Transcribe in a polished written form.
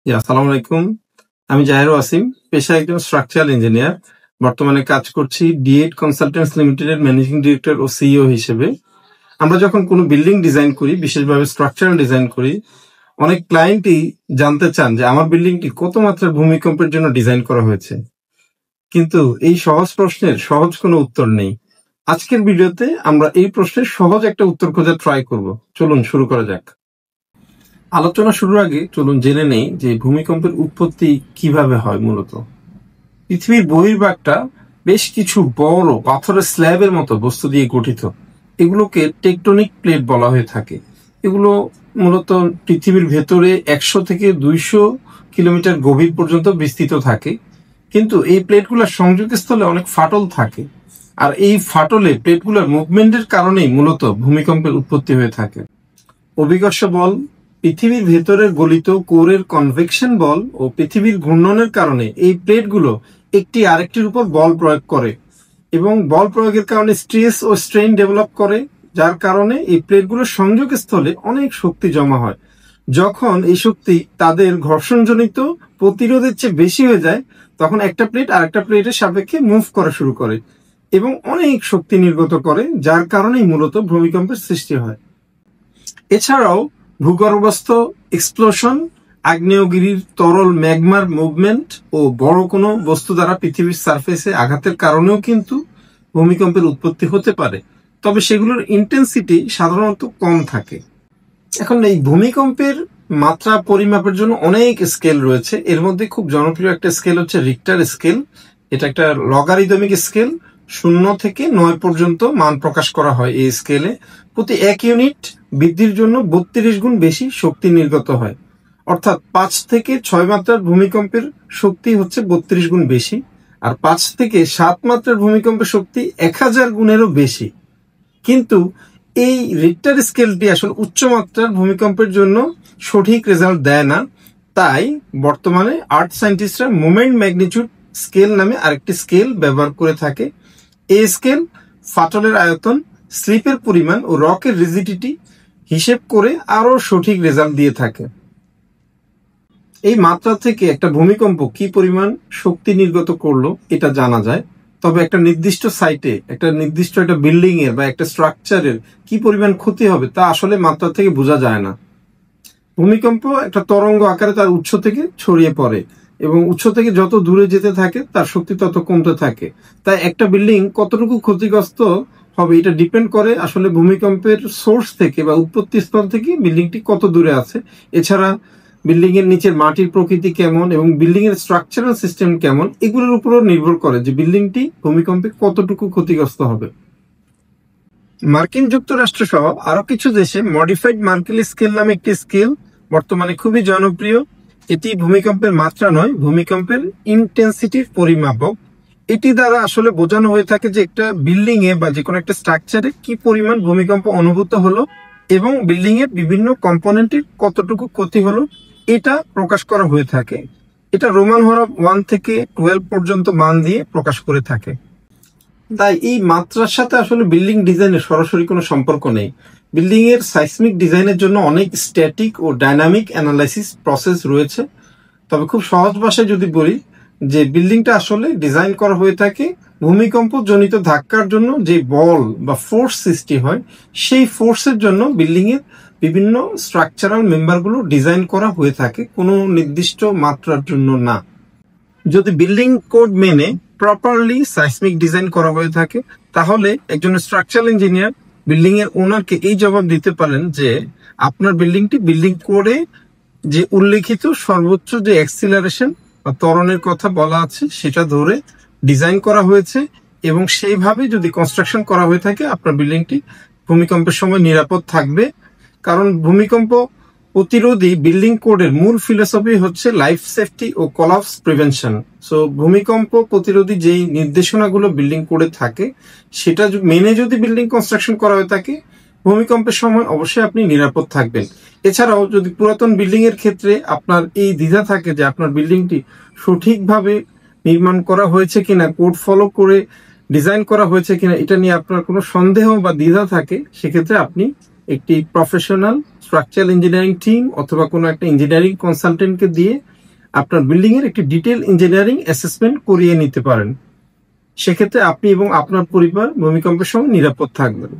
আসসালামু আলাইকুম। আমি জাহির ওয়াসিম, পেশায় একজন স্ট্রাকচারাল ইঞ্জিনিয়ার। বর্তমানে কাজ করছি ডিএড কনসালটেন্টস লিমিটেডের ম্যানেজিং ডিরেক্টর ও সিইও হিসেবে। আমরা যখন কোনো বিল্ডিং ডিজাইন করি, বিশেষভাবে স্ট্রাকচারাল ডিজাইন করি, অনেক ক্লায়েন্টই জানতে চান যে আমার বিল্ডিংটি কত মাত্রার ভূমিকম্পের জন্য ডিজাইন করা হয়েছে। কিন্তু এই সহজ প্রশ্নের সহজ কোনো উত্তর নেই। আজকের ভিডিওতে আমরা এই প্রশ্নের সহজ একটা উত্তর খোঁজার ট্রাই করব। চলুন শুরু করা যাক। আলোচনা শুরুর আগে চলুন জেনে নেই যে ভূমিকম্পের উৎপত্তি কিভাবে হয়। মূলত পৃথিবীর বহির্ভাগটা বেশ কিছু বড় পাথরের স্ল্যাবের মতো বস্তু দিয়ে গঠিত। এগুলোকে টেকটনিক প্লেট বলা হয়ে থাকে। এগুলো মূলত পৃথিবীর ভেতরে 100 থেকে 200 কিলোমিটার গভীর পর্যন্ত বিস্তৃত থাকে। কিন্তু এই প্লেটগুলোর সংযোগস্থলে অনেক ফাটল থাকে, আর এই ফাটলে প্লেটগুলোর মুভমেন্টের কারণেই মূলত ভূমিকম্পের উৎপত্তি হয়ে থাকে। অভিকর্ষ বল, পৃথিবীর ভেতরের গলিত কোরের কনভেকশন বল ও পৃথিবীর ঘূর্ণনের কারণে এই প্লেটগুলো একটি আরেকটির উপর বল প্রয়োগ করে এবং বল প্রয়োগের কারণে স্ট্রেস ও স্ট্রেইন ডেভেলপ করে, যার কারণে এই প্লেটগুলোর সংযোগস্থলে অনেক শক্তি জমা হয়। যখন এই শক্তি তাদের ঘর্ষণজনিত প্রতিরোধের চেয়ে বেশি হয়ে যায়, তখন একটা প্লেট আরেকটা প্লেটের সাপেক্ষে মুভ করা শুরু করে এবং অনেক শক্তি নির্গত করে, যার কারণেই মূলত ভূমিকম্পের সৃষ্টি হয়। এছাড়াও ভূগর্ভস্থ এক্সপ্লোশন, আগ্নেয়গিরির তরল ম্যাগমার মুভমেন্ট ও বড় কোনো বস্তু দ্বারা পৃথিবীর সারফেসে আঘাতের কারণেও কিন্তু ভূমিকম্পের উৎপত্তি হতে পারে, তবে সেগুলোর ইন্টেন্সিটি সাধারণত কম থাকে। এখন এই ভূমিকম্পের মাত্রা পরিমাপের জন্য অনেক স্কেল রয়েছে। এর মধ্যে খুব জনপ্রিয় একটা স্কেল হচ্ছে রিক্টার স্কেল। এটা একটা লগারিদমিক স্কেল। 0 থেকে 9 পর্যন্ত মান প্রকাশ করা হয় এই স্কেলে। প্রতি 1 ইউনিট বৃদ্ধির জন্য 32 গুণ বেশি শক্তি নির্গত হয়। অর্থাৎ 5 থেকে 6 মাত্রার ভূমিকম্পের শক্তি হচ্ছে 32 গুণ বেশি, আর 5 থেকে 7 মাত্রার ভূমিকম্পের শক্তি 1000 গুণেরও বেশি। কিন্তু এই রিক্টার স্কেলটি আসলে উচ্চমাত্রার ভূমিকম্পের জন্য সঠিক রেজাল্ট দেয় না। তাই বর্তমানে আর্থ সায়েন্টিস্টরা মোমেন্ট ম্যাগনিটিউড স্কেল নামে আরেকটি স্কেল ব্যবহার করে থাকে। এই স্কেল ফাটলের আয়তন, স্লিপের পরিমাণ ও রকের রিজিডিটি হিসেব করে আরো সঠিক রেজাল্ট দিয়ে থাকে। এই মাত্রা থেকে একটা ভূমিকম্প কি পরিমাণ শক্তি নির্গত করলো এটা জানা যায়, তবে একটা নির্দিষ্ট সাইটে একটা বিল্ডিং এর বা একটা স্ট্রাকচারের কি পরিমাণ ক্ষতি হবে তা আসলে মাত্রা থেকে বোঝা যায় না। ভূমিকম্প একটা তরঙ্গ আকারে তার উৎস থেকে ছড়িয়ে পড়ে এবং উৎস থেকে যত দূরে যেতে থাকে তার শক্তি তত কমতে থাকে। তাই একটা বিল্ডিং কতটুকু ক্ষতিগ্রস্ত হবে এটা ডিপেন্ড করে আসলে ভূমিকম্পের সোর্স থেকে বা উৎপত্তি স্থল থেকে বিল্ডিংটি কত দূরে আছে। এছাড়া বিল্ডিং এর নিচের মাটির প্রকৃতি কেমন এবং বিল্ডিং এর স্ট্রাকচারাল সিস্টেম কেমন, এগুলোর উপরও নির্ভর করে যে বিল্ডিংটি ভূমিকম্পে কতটুকু ক্ষতিগ্রস্ত হবে। মার্কিন যুক্তরাষ্ট্র সহ আরো কিছু দেশে মডিফাইড মার্কেলি স্কেল নামে একটি স্কেল বর্তমানে খুবই জনপ্রিয়। এটি ভূমিকম্পের মাত্রা নয়, ভূমিকম্পের ইন্টেন্সিটির পরিমাপক। এটি দ্বারা আসলে বোঝানো হয়ে থাকে যে একটা বিল্ডিং এ বা যে কোনো একটা স্ট্রাকচারে কি পরিমাণ ভূমিকম্প অনুভূত হলো এবং বিল্ডিং এর বিভিন্ন কম্পোনেন্টের কতটুকু ক্ষতি হলো এটা প্রকাশ করা হয়ে থাকে। এটা রোমান হরফ 1 থেকে 12 পর্যন্ত মান দিয়ে প্রকাশ করে থাকে। তাই এই মাত্রার সাথে আসলে বিল্ডিং ডিজাইনের সরাসরি কোনো সম্পর্ক নেই। বিল্ডিং এর সাইসমিক ডিজাইনের জন্য অনেক স্ট্যাটিক ও ডাইনামিক অ্যানালাইসিস প্রসেস রয়েছে। তবে খুব সহজ ভাষায় যদি বলি যে বিল্ডিংটা আসলে ডিজাইন করা হয়ে থাকে ভূমিকম্প জনিত ধাক্কার জন্য যে বল বা ফোর্স সৃষ্টি হয়, সেই ফোর্সের জন্য বিল্ডিং এর বিভিন্ন স্ট্রাকচারাল মেম্বারগুলো ডিজাইন করা হয়ে থাকে, কোনো নির্দিষ্ট মাত্রার জন্য না। যদি বিল্ডিং কোড মেনে প্রপারলি সাইসমিক ডিজাইন করা হয়ে থাকে, তাহলে একজন স্ট্রাকচারাল ইঞ্জিনিয়ার বিল্ডিং এর ওনারকে এই জবাব দিতে পারেন যে আপনার বিল্ডিংটি বিল্ডিং কোডে যে উল্লেখিত সর্বোচ্চ যে অ্যাক্সিলারেশন বা ত্বরণের কথা বলা আছে সেটা ধরে ডিজাইন করা হয়েছে এবং সেইভাবে যদি কনস্ট্রাকশন করা হয়ে থাকে আপনার বিল্ডিংটি ভূমিকম্পের সময় নিরাপদ থাকবে। কারণ ভূমিকম্প প্রতিরোধী বিল্ডিং কোডের মূল ফিলোসফি হচ্ছে লাইফ সেফটি ও কলাপস প্রিভেনশন। সো ভূমিকম্প প্রতিরোধী যেই নির্দেশনাগুলো বিল্ডিং কোডে থাকে সেটা মেনে যদি বিল্ডিং কনস্ট্রাকশন করা হয়ে থাকে ভূমিকম্পের সময় অবশ্যই আপনি নিরাপদ থাকবেন। এছাড়াও যদি পুরাতন বিল্ডিং এর ক্ষেত্রে আপনার এই দ্বিধা থাকে যে আপনার বিল্ডিংটি সঠিকভাবে নির্মাণ করা হয়েছে কিনা, কোড ফলো করে ডিজাইন করা হয়েছে কিনা, এটা নিয়ে আপনার কোনো সন্দেহ বা দ্বিধা থাকে, সেক্ষেত্রে আপনি একটি প্রফেশনাল স্ট্রাকচারাল ইঞ্জিনিয়ারিং টিম অথবা কোনো একটা ইঞ্জিনিয়ারিং কনসালটেন্টকে দিয়ে আপনার বিল্ডিং এর একটি ডিটেল ইঞ্জিনিয়ারিং অ্যাসেসমেন্ট করিয়ে নিতে পারেন। সেক্ষেত্রে আপনি এবং আপনার পরিবার ভূমিকম্পের সময় নিরাপদ থাকবেন।